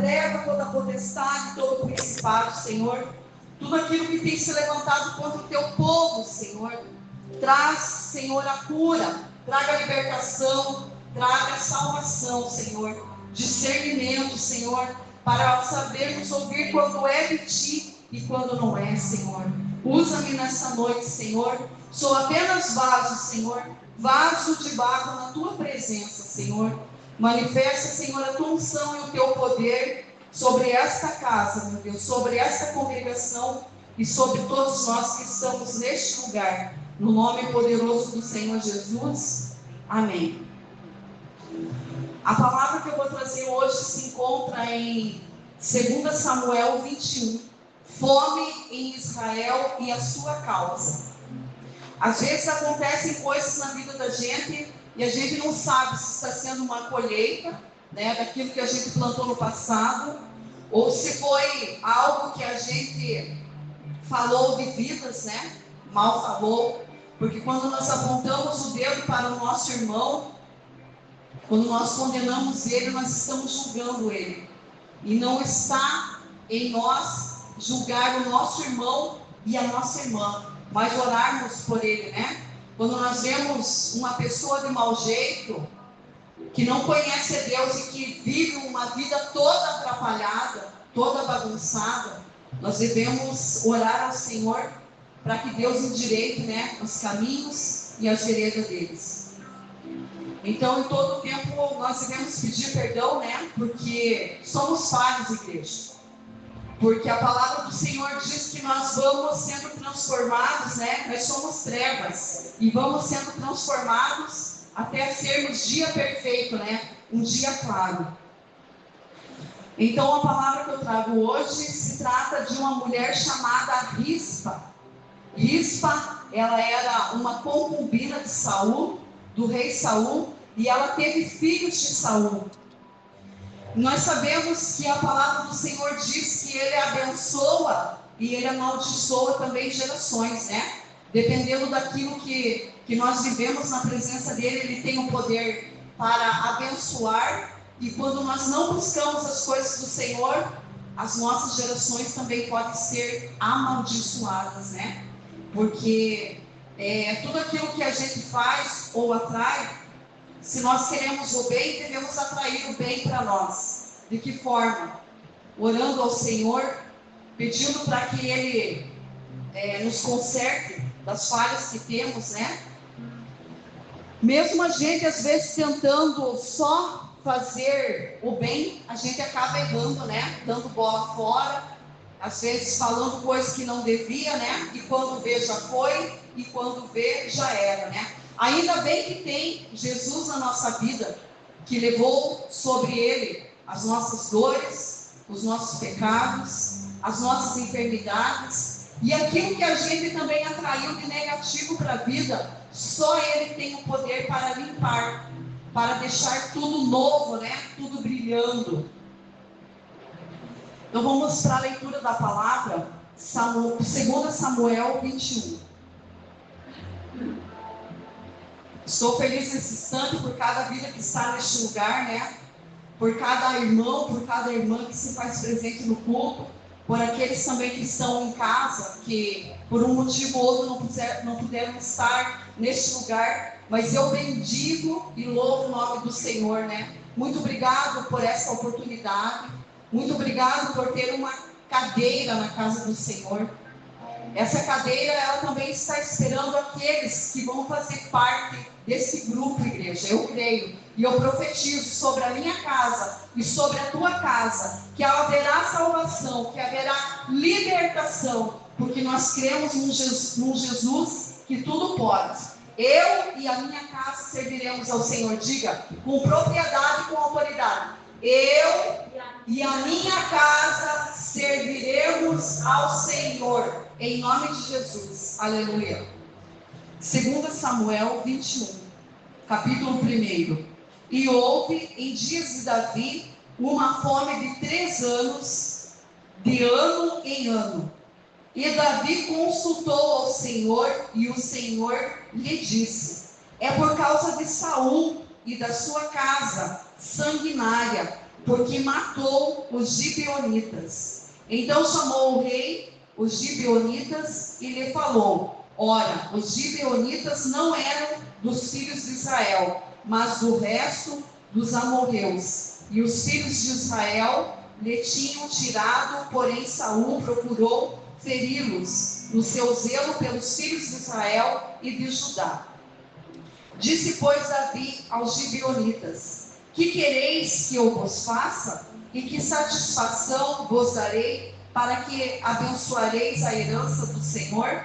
treva, toda potestade, todo principado, Senhor. Tudo aquilo que tem se levantado contra o teu povo, Senhor. Traz, Senhor, a cura, traga a libertação, traga a salvação, Senhor. Discernimento, Senhor, para sabermos ouvir quando é de Ti e quando não é, Senhor. Usa-me nessa noite, Senhor. Sou apenas vaso, Senhor. Vaso de barro na Tua presença, Senhor. Manifesta, Senhor, a Tua unção e o Teu poder sobre esta casa, meu Deus, sobre esta congregação e sobre todos nós que estamos neste lugar. No nome poderoso do Senhor Jesus. Amém. A palavra que eu vou trazer hoje se encontra em 2 Samuel 21. Fome em Israel e a sua causa. Às vezes acontecem coisas na vida da gente e a gente não sabe se está sendo uma colheita, né, daquilo que a gente plantou no passado, ou se foi algo que a gente falou de vidas, né, mal falou, porque quando nós apontamos o dedo para o nosso irmão, quando nós condenamos ele, nós estamos julgando ele, e não está em nós julgar o nosso irmão e a nossa irmã, mas orarmos por ele, né? Quando nós vemos uma pessoa de mau jeito, que não conhece a Deus e que vive uma vida toda atrapalhada, toda bagunçada, nós devemos orar ao Senhor para que Deus endireite, né, os caminhos e as veredas deles. Então, em todo tempo, nós devemos pedir perdão, né, porque somos falhos, igreja. Porque a palavra do Senhor diz que nós vamos sendo transformados, né? Nós somos trevas e vamos sendo transformados até sermos dia perfeito, né? Um dia claro. Então a palavra que eu trago hoje se trata de uma mulher chamada Rispa. Rispa, ela era uma concubina de Saul, do rei Saul, e ela teve filhos de Saul. Nós sabemos que a palavra do Senhor diz que Ele abençoa e Ele amaldiçoa também gerações, né? Dependendo daquilo que nós vivemos na presença dEle, Ele tem o poder para abençoar. E quando nós não buscamos as coisas do Senhor, as nossas gerações também podem ser amaldiçoadas, né? Porque tudo aquilo que a gente faz ou atrai, se nós queremos o bem, devemos atrair o bem para nós. De que forma? Orando ao Senhor, pedindo para que Ele nos conserte das falhas que temos, né? Mesmo a gente, às vezes, tentando só fazer o bem, a gente acaba errando, né? Dando bola fora, às vezes falando coisas que não devia, né? E quando vê, já foi, e quando vê, já era, né? Ainda bem que tem Jesus na nossa vida, que levou sobre Ele as nossas dores, os nossos pecados, as nossas enfermidades, e aquilo que a gente também atraiu de negativo para a vida, só Ele tem o poder para limpar, para deixar tudo novo, né? Tudo brilhando. Então vamos para a leitura da palavra, 2 Samuel 21. Estou feliz nesse instante por cada vida que está neste lugar, né? Por cada irmão, por cada irmã que se faz presente no culto, por aqueles também que estão em casa, que por um motivo ou outro não puderam estar neste lugar, mas eu bendigo e louvo o nome do Senhor, né? Muito obrigado por essa oportunidade, muito obrigado por ter uma cadeira na casa do Senhor. Essa cadeira, ela também está esperando aqueles que vão fazer parte desse grupo, igreja. Eu creio e eu profetizo sobre a minha casa e sobre a tua casa, que haverá salvação, que haverá libertação, porque nós cremos num Jesus que tudo pode. Eu e a minha casa serviremos ao Senhor. Diga, com propriedade e com autoridade. Eu e a minha casa serviremos ao Senhor, em nome de Jesus. Aleluia. 2 Samuel 21, capítulo 1. E houve em dias de Davi uma fome de 3 anos, de ano em ano. E Davi consultou ao Senhor, e o Senhor lhe disse: é por causa de Saul e da sua casa sanguinária, porque matou os gibeonitas. Então chamou o rei os gibeonitas e lhe falou: ora, os gibeonitas não eram dos filhos de Israel, mas do resto dos amorreus. E os filhos de Israel lhe tinham tirado, porém Saul procurou feri-los no seu zelo pelos filhos de Israel e de Judá. Disse, pois, Davi aos gibeonitas: que quereis que eu vos faça? E que satisfação vos darei, para que abençoareis a herança do Senhor?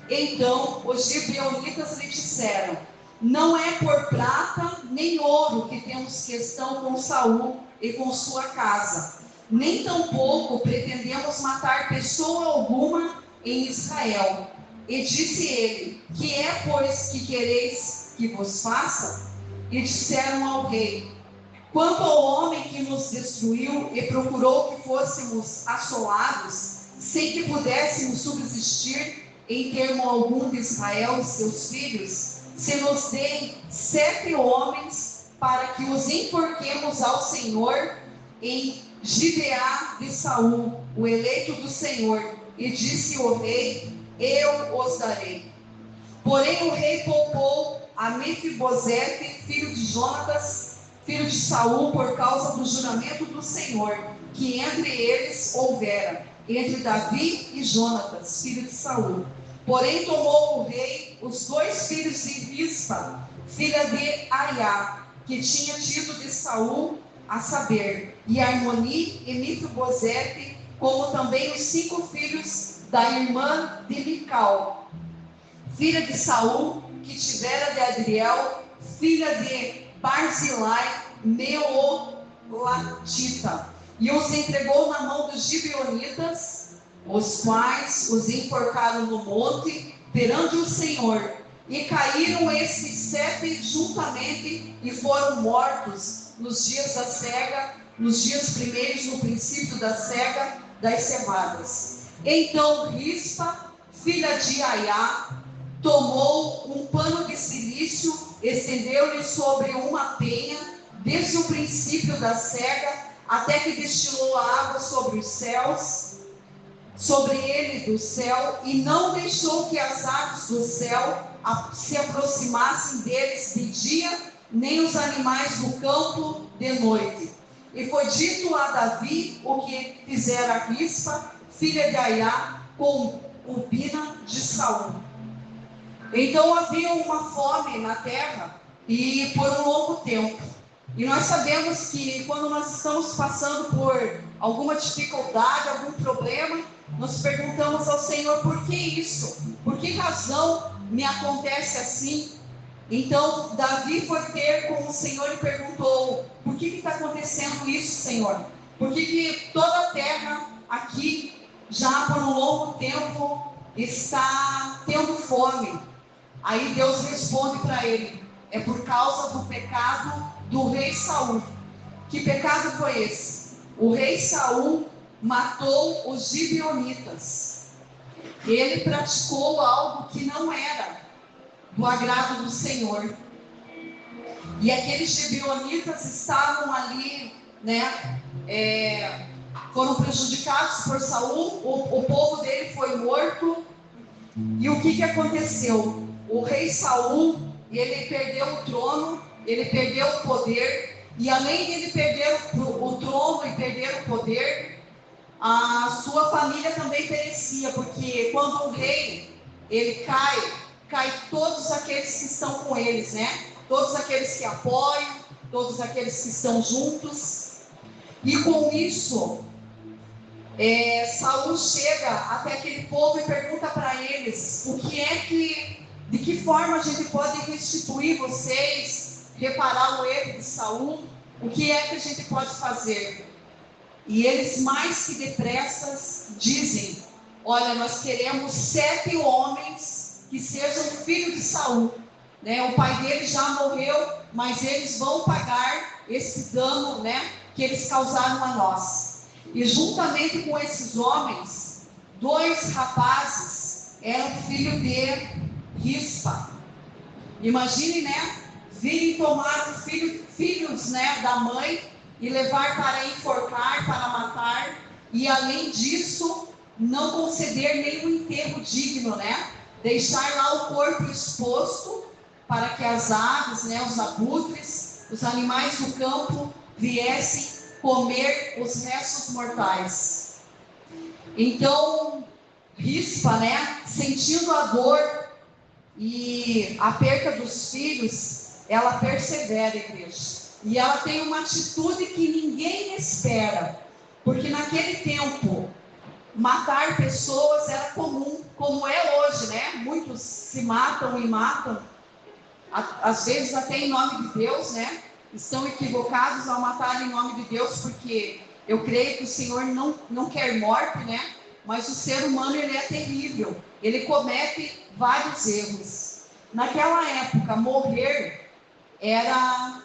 Então os gibeonitas lhe disseram: não é por prata nem ouro que temos questão com Saul e com sua casa, nem tampouco pretendemos matar pessoa alguma em Israel. E disse ele: que é, pois, que quereis que vos faça? E disseram ao rei: quanto ao homem que nos destruiu e procurou que fôssemos assolados, sem que pudéssemos subsistir em termo algum de Israel e seus filhos, se nos deem 7 homens para que os enforquemos ao Senhor em Gibeá de Saul, o eleito do Senhor. E disse o rei: eu os darei. Porém o rei poupou a Mefibosete, filho de Jonatas, filho de Saul, por causa do juramento do Senhor, que entre eles houvera, entre Davi e Jonatas, filho de Saul. Porém tomou o rei os 2 filhos de Rispa, filha de Aiá, que tinha tido de Saul, a saber, e Armoni e Mefibosete, como também os 5 filhos da irmã de Mical, filha de Saul, que tivera de Adriel, filha de Barzilai, Meolatita, e os entregou na mão dos gibeonitas, os quais os enforcaram no monte perante o Senhor. E caíram esses 7 juntamente e foram mortos nos dias da cega, nos dias primeiros, no princípio da cega das cevadas. Então Rispa, filha de Aiá, tomou um pano de cilício, estendeu-lhe sobre uma penha, desde o princípio da cega, até que destilou a água sobre os céus, sobre ele do céu, e não deixou que as aves do céu se aproximassem deles de dia, nem os animais do campo de noite. E foi dito a Davi o que fizera Rispa, filha de Aiá, com concubina de Saul. Então havia uma fome na terra, e por um longo tempo. E nós sabemos que quando nós estamos passando por alguma dificuldade, algum problema, nós perguntamos ao Senhor: por que isso? Por que razão me acontece assim? Então Davi foi ter com o Senhor e perguntou: por que está acontecendo isso, Senhor? Por que toda a terra aqui, já por um longo tempo, está tendo fome? Aí Deus responde para ele: é por causa do pecado do rei Saul. Que pecado foi esse? O rei Saul matou os gibeonitas. Ele praticou algo que não era do agrado do Senhor. E aqueles gibeonitas estavam ali, foram prejudicados por Saul. O povo dele foi morto. E o que aconteceu? O rei Saul, ele perdeu o trono, ele perdeu o poder, e além de ele perder o trono e perder o poder, a sua família também perecia, porque quando o rei, ele cai todos aqueles que estão com eles, todos aqueles que apoiam, todos aqueles que estão juntos. E com isso, Saul chega até aquele povo e pergunta para eles: de que forma a gente pode restituir vocês, reparar o erro de Saul? O que é que a gente pode fazer? E eles, mais que depressas, dizem: olha, nós queremos 7 homens que sejam filhos de Saul. O pai dele já morreu, mas eles vão pagar esse dano, que eles causaram a nós. E juntamente com esses homens, 2 rapazes eram filhos de Rispa. Imagine, virem tomar filhos, da mãe, e levar para enforcar, para matar, e além disso, não conceder nenhum enterro digno, né? Deixar lá o corpo exposto para que as aves, né, os abutres, os animais do campo viessem comer os restos mortais. Então, Rispa, né, sentindo a dor e a perda dos filhos, ela persevera, igreja. E ela tem uma atitude que ninguém espera, porque naquele tempo, matar pessoas era comum, como é hoje, né? Muitos se matam e matam, às vezes até em nome de Deus, né? Estão equivocados ao matar em nome de Deus, porque eu creio que o Senhor não quer morte, né? Mas o ser humano, ele é terrível, ele comete vários erros. Naquela época, morrer era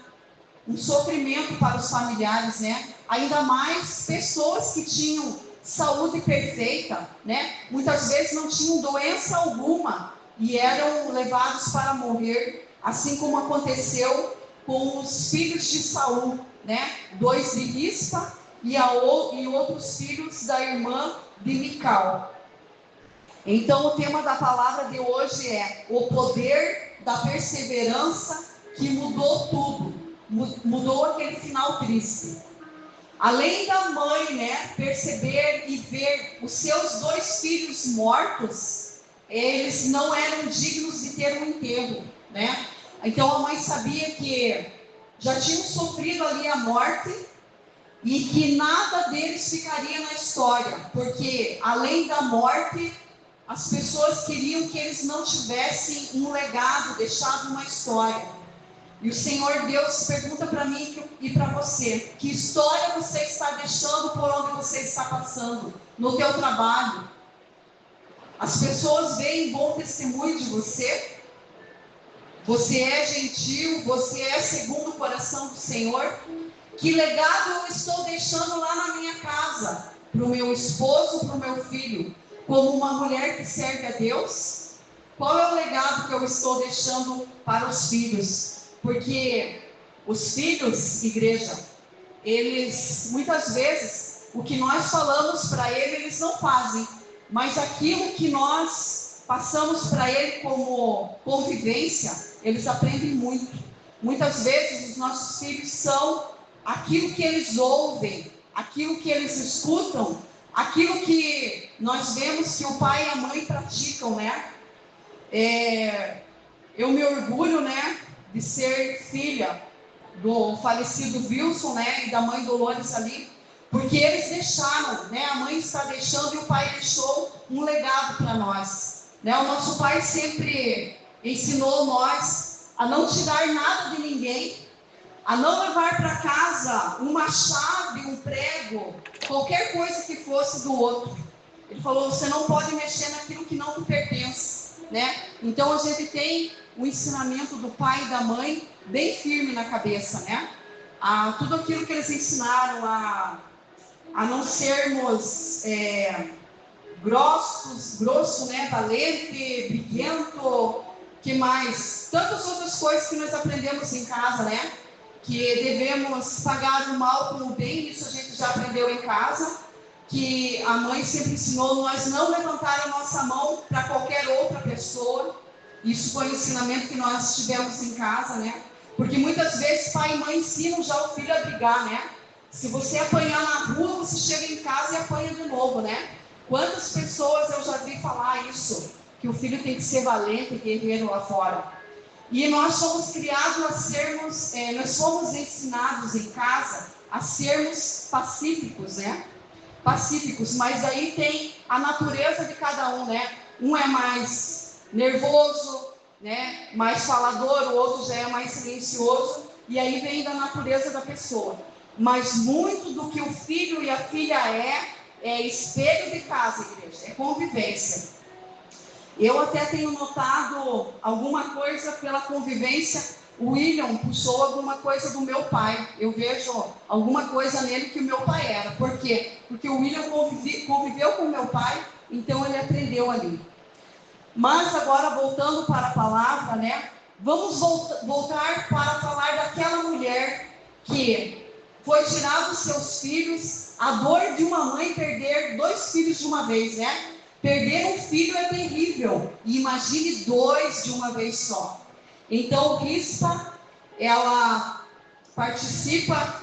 um sofrimento para os familiares, né? Ainda mais pessoas que tinham saúde perfeita, né? Muitas vezes não tinham doença alguma e eram levados para morrer, assim como aconteceu com os filhos de Saul, né? 2 de Rispa e outros filhos da irmã de Mical. Então, o tema da palavra de hoje é o poder da perseverança que mudou tudo, mudou aquele final triste. Além da mãe, né, perceber e ver os seus 2 filhos mortos, eles não eram dignos de ter um enterro, né? Então a mãe sabia que já tinham sofrido ali a morte e que nada deles ficaria na história, porque além da morte, as pessoas queriam que eles não tivessem um legado, deixado uma história. E o Senhor Deus pergunta para mim e para você: que história você está deixando por onde você está passando? No teu trabalho? As pessoas veem bom testemunho de você? Você é gentil? Você é segundo o coração do Senhor? Que legado eu estou deixando lá na minha casa? Para o meu esposo, para o meu filho? Como uma mulher que serve a Deus? Qual é o legado que eu estou deixando para os filhos? Porque os filhos, igreja, eles, muitas vezes, o que nós falamos para eles não fazem, mas aquilo que nós passamos para ele como convivência, eles aprendem muito. Muitas vezes os nossos filhos são aquilo que eles ouvem, aquilo que eles escutam, aquilo que nós vemos que o pai e a mãe praticam, né? Eu me orgulho, né, de ser filha do falecido Wilson, né, e da mãe Dolores ali, porque eles deixaram, né, a mãe está deixando e o pai deixou um legado para nós, né? O nosso pai sempre ensinou nós a não tirar nada de ninguém, a não levar para casa uma chave, um prego, qualquer coisa que fosse do outro. Ele falou: você não pode mexer naquilo que não te pertence, né? Então a gente tem o ensinamento do pai e da mãe bem firme na cabeça, né? Tudo aquilo que eles ensinaram a não sermos grosso, né? Valente, briguento, que mais? Tantas outras coisas que nós aprendemos em casa, né? Que devemos pagar o mal com o bem, isso a gente já aprendeu em casa. Que a mãe sempre ensinou nós não levantar a nossa mão para qualquer outra pessoa. Isso foi o ensinamento que nós tivemos em casa, né? Porque muitas vezes pai e mãe ensinam já o filho a brigar, né? Se você apanhar na rua, você chega em casa e apanha de novo, né? Quantas pessoas eu já vi falar isso? Que o filho tem que ser valente e guerreiro lá fora. E nós somos criados a sermos, nós fomos ensinados em casa a sermos pacíficos, né? Pacíficos, mas aí tem a natureza de cada um, né? Um é mais nervoso, né? Mais falador, o outro já é mais silencioso, e aí vem da natureza da pessoa. Mas muito do que o filho e a filha é espelho de casa, igreja, é convivência. Eu até tenho notado alguma coisa pela convivência. O William puxou alguma coisa do meu pai. Eu vejo alguma coisa nele que o meu pai era. Por quê? Porque o William conviveu com o meu pai, então ele aprendeu ali. Mas agora, voltando para a palavra, né? Vamos voltar para falar daquela mulher que foi tirar dos seus filhos a dor de uma mãe perder 2 filhos de uma vez, né? Perder um filho é terrível, e imagine 2 de uma vez só. Então, Rispa, ela participa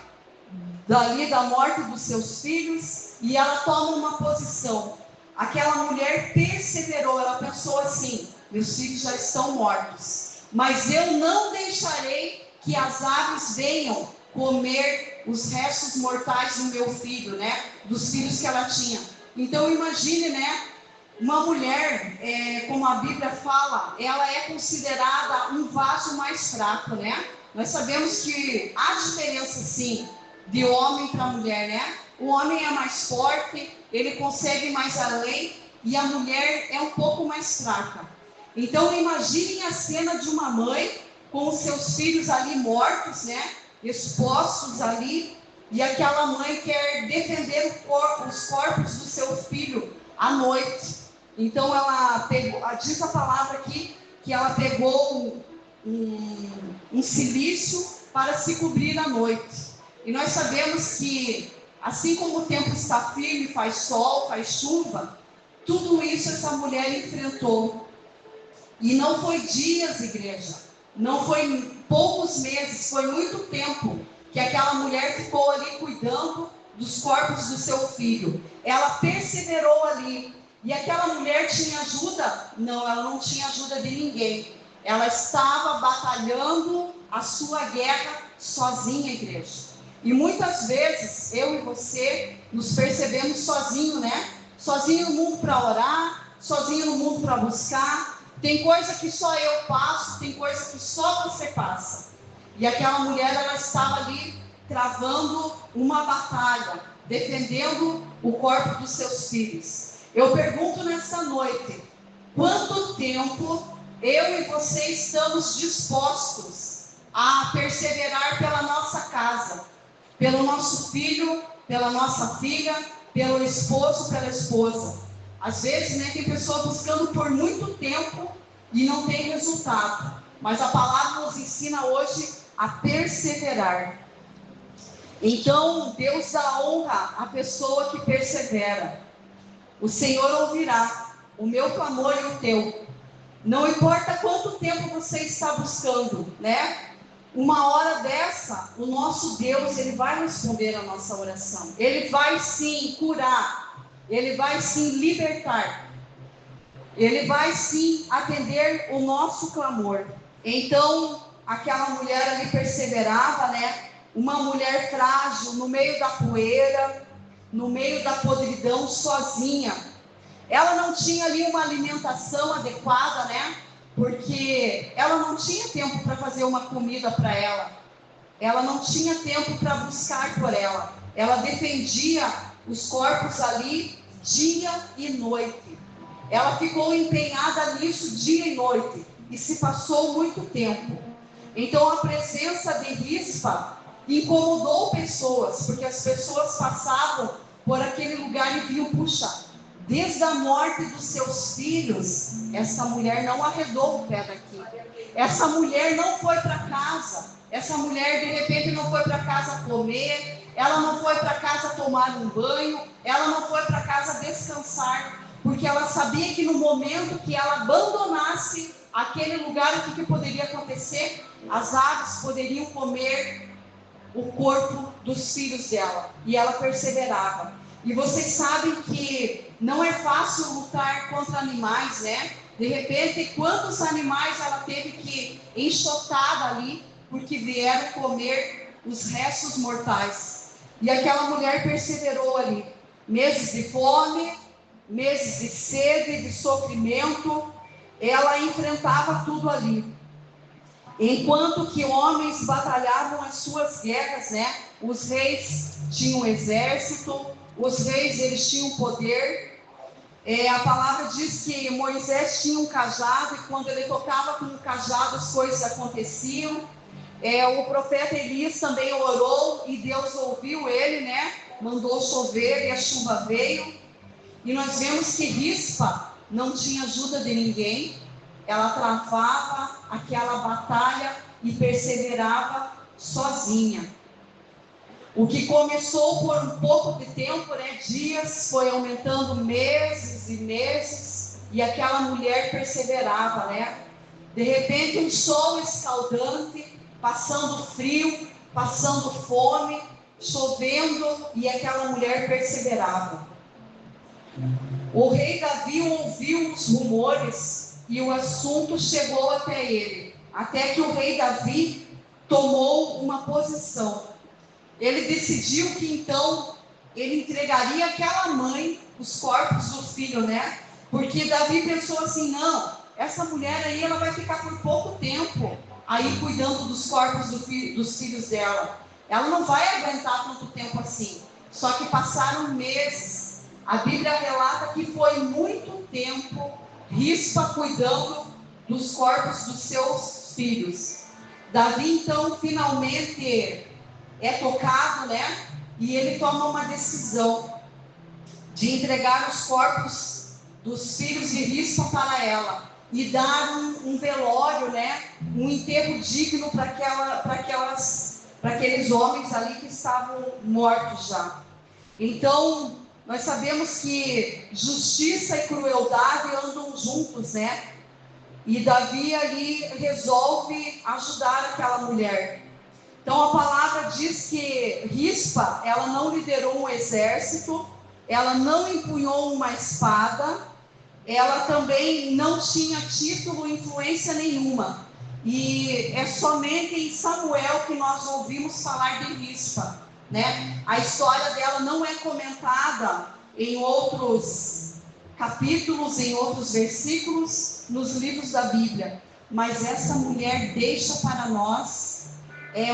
dali da morte dos seus filhos, e ela toma uma posição. Aquela mulher perseverou, ela pensou assim: meus filhos já estão mortos, mas eu não deixarei que as aves venham comer os restos mortais do meu filho, né? Dos filhos que ela tinha. Então imagine, né? Uma mulher, como a Bíblia fala, ela é considerada um vaso mais fraco, né? Nós sabemos que há diferença, sim, de homem para mulher, né? O homem é mais forte, ele consegue ir mais além, e a mulher é um pouco mais fraca. Então imaginem a cena de uma mãe com os seus filhos ali mortos, né? Expostos ali, e aquela mãe quer defender os corpos do seu filho à noite. Então ela pegou, diz a palavra aqui, que ela pegou um cilício para se cobrir à noite. E nós sabemos que, assim como o tempo está firme, faz sol, faz chuva, tudo isso essa mulher enfrentou. E não foi dias, igreja, não foi poucos meses, foi muito tempo que aquela mulher ficou ali cuidando dos corpos do seu filho. Ela perseverou ali. E aquela mulher tinha ajuda? Não, ela não tinha ajuda de ninguém. Ela estava batalhando a sua guerra sozinha, igreja. E muitas vezes, eu e você, nos percebemos sozinhos, né? Sozinho no mundo para orar, sozinho no mundo para buscar. Tem coisa que só eu passo, tem coisa que só você passa. E aquela mulher, ela estava ali travando uma batalha, defendendo o corpo dos seus filhos. Eu pergunto nessa noite, quanto tempo eu e você estamos dispostos a perseverar pela nossa casa, pelo nosso filho, pela nossa filha, pelo esposo, pela esposa? Às vezes, né, tem pessoa buscando por muito tempo e não tem resultado, mas a palavra nos ensina hoje a perseverar. Então, Deus dá honra à pessoa que persevera. O Senhor ouvirá o meu clamor e o teu. Não importa quanto tempo você está buscando, né? Uma hora dessa, o nosso Deus, Ele vai responder a nossa oração. Ele vai sim curar. Ele vai sim libertar. Ele vai sim atender o nosso clamor. Então, aquela mulher ali perseverava, né? Uma mulher frágil, no meio da poeira, no meio da podridão, sozinha. Ela não tinha ali uma alimentação adequada, né? Porque ela não tinha tempo para fazer uma comida para ela. Ela não tinha tempo para buscar por ela. Ela defendia os corpos ali dia e noite. Ela ficou empenhada nisso dia e noite. E se passou muito tempo. Então a presença de Rispa incomodou pessoas, porque as pessoas passavam por aquele lugar e viam, puxa, desde a morte dos seus filhos, essa mulher não arredou o pé daqui. Essa mulher não foi para casa. Essa mulher, de repente, não foi para casa comer. Ela não foi para casa tomar um banho. Ela não foi para casa descansar. Porque ela sabia que no momento que ela abandonasse aquele lugar, o que poderia acontecer? As aves poderiam comer o corpo dos filhos dela. E ela perseverava. E vocês sabem que não é fácil lutar contra animais, né? De repente, quantos animais ela teve que enxotar ali, porque vieram comer os restos mortais. E aquela mulher perseverou ali. Meses de fome, meses de sede, de sofrimento, ela enfrentava tudo ali. Enquanto que homens batalhavam as suas guerras, né? Os reis tinham exército, os reis, eles tinham poder. A palavra diz que Moisés tinha um cajado, e quando ele tocava com o cajado, as coisas aconteciam. O profeta Elias também orou, e Deus ouviu ele, né? Mandou chover, e a chuva veio. E nós vemos que Rispa não tinha ajuda de ninguém. Ela travava aquela batalha e perseverava sozinha. O que começou por um pouco de tempo, né, dias, foi aumentando meses e meses, e aquela mulher perseverava, né? De repente, um sol escaldante, passando frio, passando fome, chovendo, e aquela mulher perseverava. O rei Davi ouviu os rumores e o assunto chegou até ele, até que o rei Davi tomou uma posição. Ele decidiu que então ele entregaria àquela mãe os corpos do filho, né? Porque Davi pensou assim: não, essa mulher aí ela vai ficar por pouco tempo aí cuidando dos corpos dos filhos dela. Ela não vai aguentar tanto tempo assim. Só que passaram meses. A Bíblia relata que foi muito tempo Rispa cuidando dos corpos dos seus filhos. Davi então finalmente é tocado, né? E ele toma uma decisão de entregar os corpos dos filhos de Rispa para ela e dar um velório, né? Um enterro digno para aqueles homens ali que estavam mortos já. Então, nós sabemos que justiça e crueldade andam juntos, né? E Davi ali resolve ajudar aquela mulher. Então a palavra diz que Rispa, ela não liderou um exército, ela não empunhou uma espada, ela também não tinha título, influência nenhuma. E é somente em Samuel que nós ouvimos falar de Rispa, né? A história dela não é comentada em outros capítulos, em outros versículos, nos livros da Bíblia. Mas essa mulher deixa para nós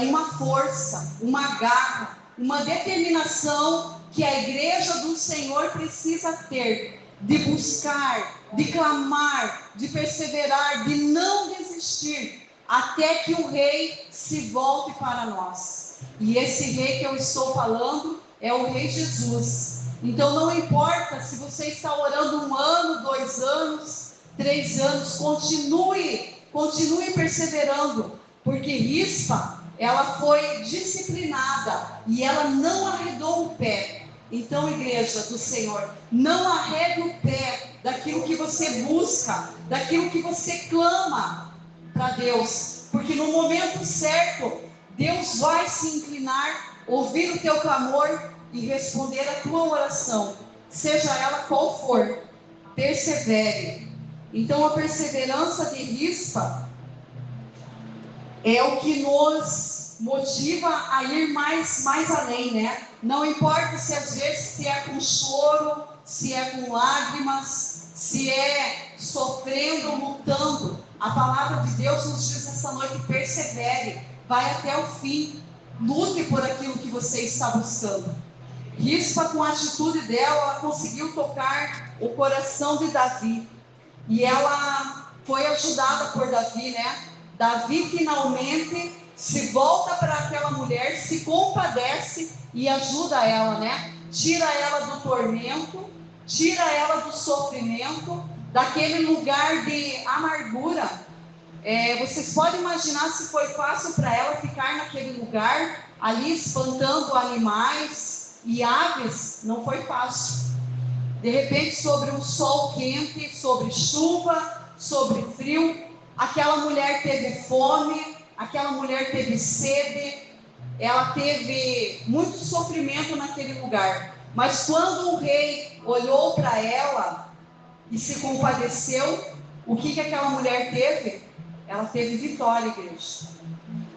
uma força, uma garra, uma determinação que a igreja do Senhor precisa ter, de buscar, de clamar, de perseverar, de não desistir, até que o rei se volte para nós. E esse rei que eu estou falando é o rei Jesus. Então não importa se você está orando 1 ano, 2 anos, 3 anos, continue perseverando, porque Rispa, ela foi disciplinada e ela não arredou o pé. Então, igreja do Senhor, não arrede o pé daquilo que você busca, daquilo que você clama para Deus, porque no momento certo, Deus vai se inclinar, ouvir o teu clamor e responder a tua oração, seja ela qual for. Persevere. Então, a perseverança de Rispa é o que nos motiva a ir mais além, né? Não importa se às vezes se é com choro, se é com lágrimas, se é sofrendo, lutando. A palavra de Deus nos diz essa noite: persevere, vai até o fim, lute por aquilo que você está buscando. Rispa, com a atitude dela, ela conseguiu tocar o coração de Davi. E ela foi ajudada por Davi, né? Davi finalmente se volta para aquela mulher, se compadece e ajuda ela, né? Tira ela do tormento, tira ela do sofrimento, daquele lugar de amargura. Vocês podem imaginar se foi fácil para ela ficar naquele lugar, ali espantando animais e aves. Não foi fácil. De repente, sobre um sol quente, sobre chuva, sobre frio, aquela mulher teve fome, aquela mulher teve sede, ela teve muito sofrimento naquele lugar. Mas quando o rei olhou para ela e se compadeceu, o que aquela mulher teve? Ela teve vitória, igreja.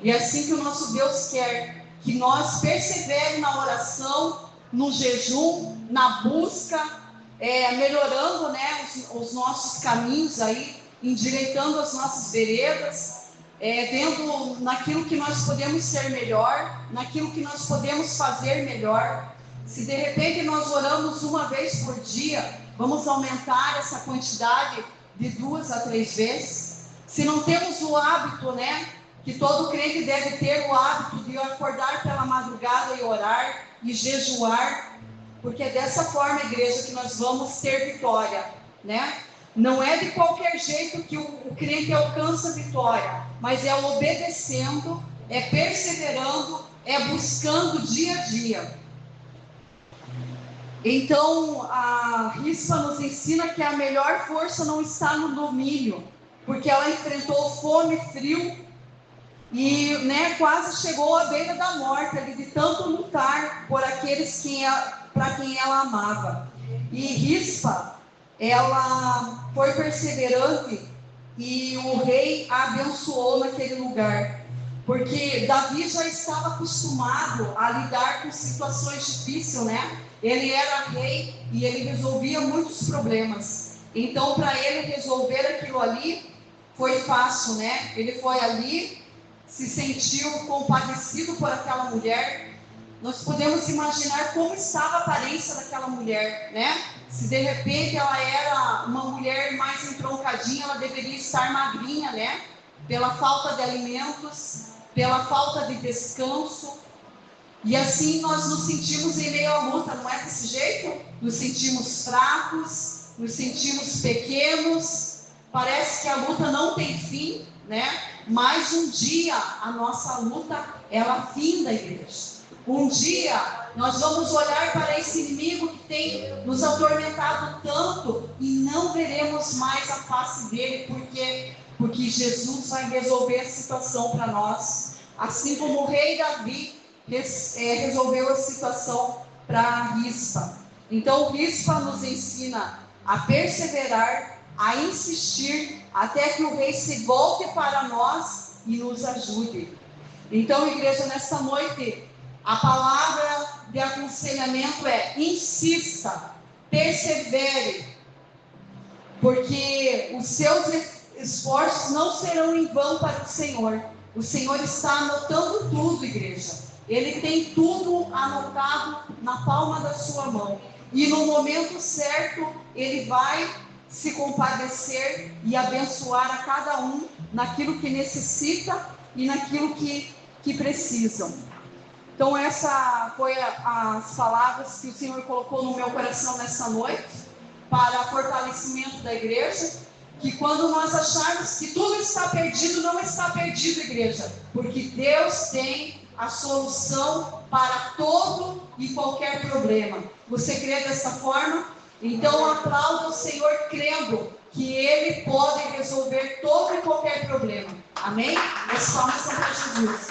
E é assim que o nosso Deus quer, que nós perseveremos na oração, no jejum, na busca, melhorando, né, os nossos caminhos aí, endireitando as nossas veredas, vendo naquilo que nós podemos ser melhor, naquilo que nós podemos fazer melhor. Se de repente nós oramos 1 vez por dia, vamos aumentar essa quantidade de 2 a 3 vezes. Se não temos o hábito, né, que todo crente deve ter o hábito de acordar pela madrugada e orar e jejuar, porque é dessa forma, igreja, que nós vamos ter vitória, né? Não é de qualquer jeito que o crente alcança vitória, mas é obedecendo, é perseverando, é buscando dia a dia. Então, a Rispa nos ensina que a melhor força não está no domínio, porque ela enfrentou fome, frio e, quase chegou à beira da morte, ali, de tanto lutar por aqueles para quem ela amava. E Rispa, ela foi perseverante e o rei a abençoou naquele lugar, porque Davi já estava acostumado a lidar com situações difíceis, Ele era rei e ele resolvia muitos problemas. Então, para ele resolver aquilo ali, foi fácil, Ele foi ali, se sentiu compadecido por aquela mulher. Nós podemos imaginar como estava a aparência daquela mulher, Se de repente ela era uma mulher mais entroncadinha, ela deveria estar magrinha, Pela falta de alimentos, pela falta de descanso. E assim nós nos sentimos em meio à luta, não é desse jeito? Nos sentimos fracos, nos sentimos pequenos, parece que a luta não tem fim, Mas um dia a nossa luta, ela finda, igreja. Um dia nós vamos olhar para esse inimigo que tem nos atormentado tanto e não veremos mais a face dele, porque Jesus vai resolver a situação para nós, assim como o rei Davi resolveu a situação para Rispa. Então Rispa nos ensina a perseverar, a insistir, até que o rei se volte para nós e nos ajude. Então, igreja, nesta noite, a palavra de aconselhamento é: insista, persevere, porque os seus esforços não serão em vão para o Senhor. O Senhor está anotando tudo, igreja. Ele tem tudo anotado na palma da sua mão. E no momento certo, Ele vai se compadecer e abençoar a cada um naquilo que necessita e naquilo que precisam. Então, essa foi as palavras que o Senhor colocou no meu coração nessa noite, para fortalecimento da igreja. Que quando nós acharmos que tudo está perdido, não está perdido, igreja, porque Deus tem a solução para todo e qualquer problema. Você crê dessa forma? Então aplauda o Senhor crendo que Ele pode resolver todo e qualquer problema. Amém? As palmas são para Jesus.